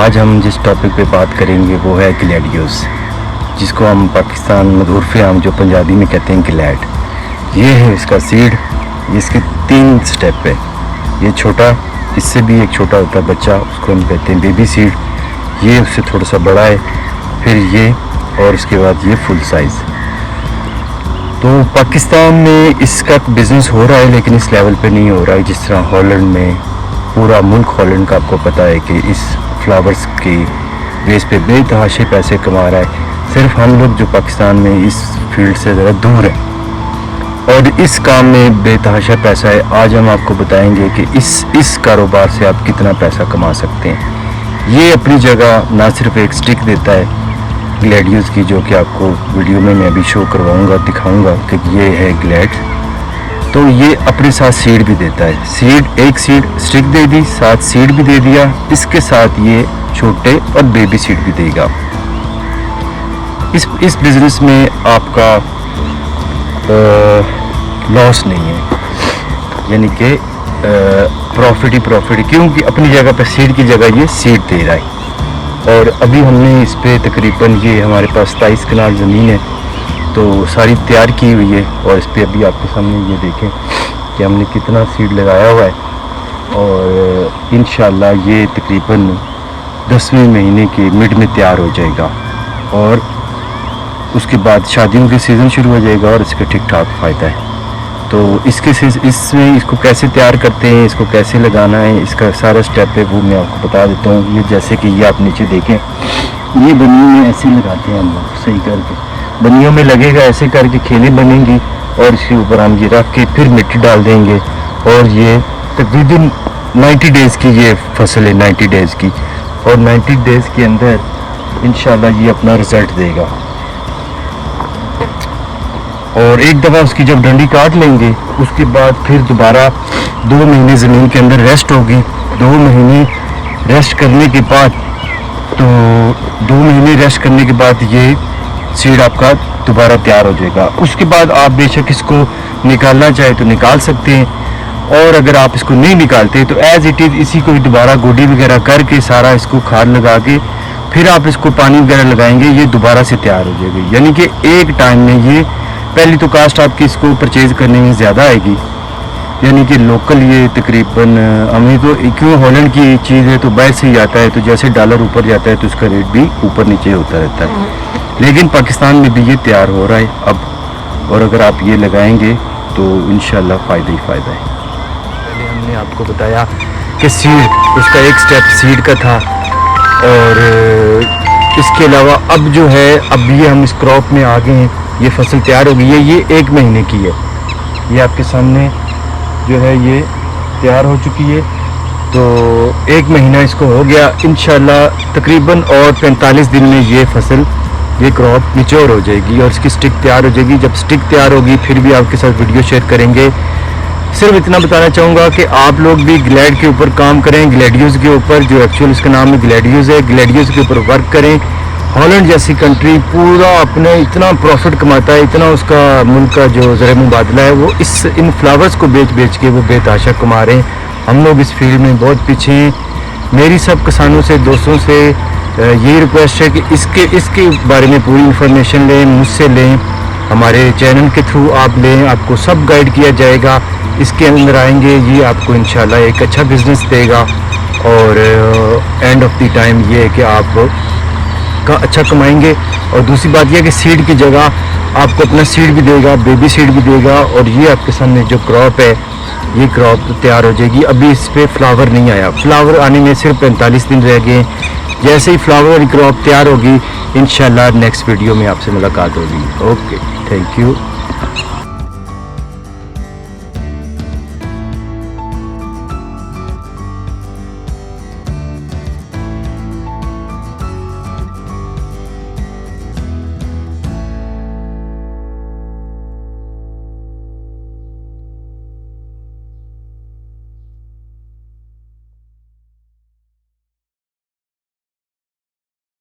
आज हम जिस टॉपिक पे बात करेंगे वो है ग्लैडियोस, जिसको हम पाकिस्तान में उर्फ़ आम जो पंजाबी में कहते हैं ग्लैड। ये है इसका सीड, इसके 3 स्टेप है। ये छोटा, इससे भी एक छोटा होता है बच्चा, उसको हम कहते हैं बेबी सीड। ये उससे थोड़ा सा बड़ा है, फिर ये, और उसके बाद ये फुल साइज़। तो पाकिस्तान में इसका बिज़नेस हो रहा है, लेकिन इस लेवल पे नहीं हो रहा है जिस तरह हॉलैंड में। पूरा मुल्क हॉलैंड का आपको पता है कि इस फ्लावर्स की बेस पे बेतहाशे पैसे कमा रहा है। सिर्फ हम लोग जो पाकिस्तान में इस फील्ड से ज़रा दूर हैं और इस काम में बेतहाशा पैसा है। आज हम आपको बताएंगे कि इस कारोबार से आप कितना पैसा कमा सकते हैं। ये अपनी जगह ना सिर्फ एक स्टिक देता है ग्लैडियोस की, जो कि आपको वीडियो में मैं अभी शो करवाऊंगा, दिखाऊंगा कि ये है ग्लैड। तो ये अपने साथ सीड भी देता है। सीड, एक सीड स्टिक दे दी, साथ सीड भी दे दिया, इसके साथ ये छोटे और बेबी सीड भी देगा। इस बिज़नेस में आपका लॉस नहीं है, यानी कि प्रॉफिट ही प्रॉफिट, क्योंकि अपनी जगह पर सीड की जगह ये सीड दे रहा है। और अभी हमने इस पे तकरीबन, ये हमारे पास 27 कनाल ज़मीन है, तो सारी तैयार की हुई है। और इस पे अभी आपके सामने ये देखें कि हमने कितना सीड लगाया हुआ है। और इंशाल्लाह ये तकरीबन 10वें महीने के मिड में तैयार हो जाएगा, और उसके बाद शादियों के सीज़न शुरू हो जाएगा और इसका ठीक ठाक फ़ायदा है। तो इसमें इसको कैसे तैयार करते हैं, इसको कैसे लगाना है, इसका सारा स्टेप है वो मैं आपको बता देता हूँ। ये जैसे कि ये आप नीचे देखें, ये बनियों में ऐसे लगाते हैं हम लोग, सही करके बनियों में लगेगा, ऐसे करके खेलें बनेंगी, और इसके ऊपर हम ये रख के फिर मिट्टी डाल देंगे। और ये तकरीबन 90 डेज़ की ये फसल है, 90 डेज़ की, और 90 डेज़ के अंदर इंशाल्लाह ये अपना रिज़ल्ट देगा। और एक दफ़ा उसकी जब डंडी काट लेंगे, उसके बाद फिर दोबारा 2 महीने ज़मीन के अंदर रेस्ट होगी। 2 महीने रेस्ट करने के बाद, तो 2 महीने रेस्ट करने के बाद ये सीड आपका दोबारा तैयार हो जाएगा। उसके बाद आप बेशक इसको निकालना चाहे तो निकाल सकते हैं, और अगर आप इसको नहीं निकालते तो एज़ इट इज़ इसी को दोबारा गोडी वगैरह करके सारा इसको खाद लगा के फिर आप इसको पानी वगैरह लगाएंगे, ये दोबारा से तैयार हो जाएगी। यानी कि एक टाइम में ये, पहली तो कास्ट आपकी इसको परचेज़ करने में ज़्यादा आएगी, यानी कि लोकल ये तकरीबन हमें तो, क्यों हॉलैंड की चीज़ है तो बाहर से ही आता है, तो जैसे डॉलर ऊपर जाता है तो उसका रेट भी ऊपर नीचे होता रहता है। लेकिन पाकिस्तान में भी ये तैयार हो रहा है अब, और अगर आप ये लगाएंगे तो इंशाल्लाह फ़ायदा ही फ़ायदा है। पहले हमने आपको बताया कि सीड, उसका एक स्टेप सीड का था, और इसके अलावा अब जो है, अब ये हम इस क्रॉप में आ गए हैं, ये फसल तैयार हो गई है। ये 1 महीने की है, ये आपके सामने जो है ये तैयार हो चुकी है। तो 1 महीना इसको हो गया, इंशाल्लाह तकरीबन और 45 दिन में ये फसल, ये क्रॉप मैच्योर हो जाएगी और इसकी स्टिक तैयार हो जाएगी। जब स्टिक तैयार होगी फिर भी आपके साथ वीडियो शेयर करेंगे। सिर्फ इतना बताना चाहूँगा कि आप लोग भी ग्लैड के ऊपर काम करें, ग्लैडियोस के ऊपर, जो एक्चुअल इसका नाम है ग्लैडियोस है, ग्लैडियोस के ऊपर वर्क करें। हॉलैंड जैसी कंट्री पूरा अपने इतना प्रॉफिट कमाता है, इतना उसका मुल्क का जो ज़र मुबादला है वो इन फ्लावर्स को बेच के वो बेतहाशा कमा रहे हैं। हम लोग इस फील्ड में बहुत पीछे हैं। मेरी सब किसानों से, दोस्तों से यही रिक्वेस्ट है कि इसके बारे में पूरी इंफॉर्मेशन लें, मुझसे लें, हमारे चैनल के थ्रू आप लें, आपको सब गाइड किया जाएगा। इसके अंदर आएंगे, ये आपको इंशाल्लाह एक अच्छा बिज़नेस देगा, और एंड ऑफ द टाइम ये है कि आप का अच्छा कमाएंगे। और दूसरी बात यह है कि सीड की जगह आपको अपना सीड भी देगा, बेबी सीड भी देगा। और ये आपके सामने जो क्रॉप है, ये क्रॉप तैयार हो जाएगी। अभी इस पर फ्लावर नहीं आया, फ्लावर आने में सिर्फ 45 दिन रह गए। जैसे ही फ्लावर वाली क्रॉप तैयार होगी, इंशाल्लाह नेक्स्ट वीडियो में आपसे मुलाकात होगी। Okay, thank you.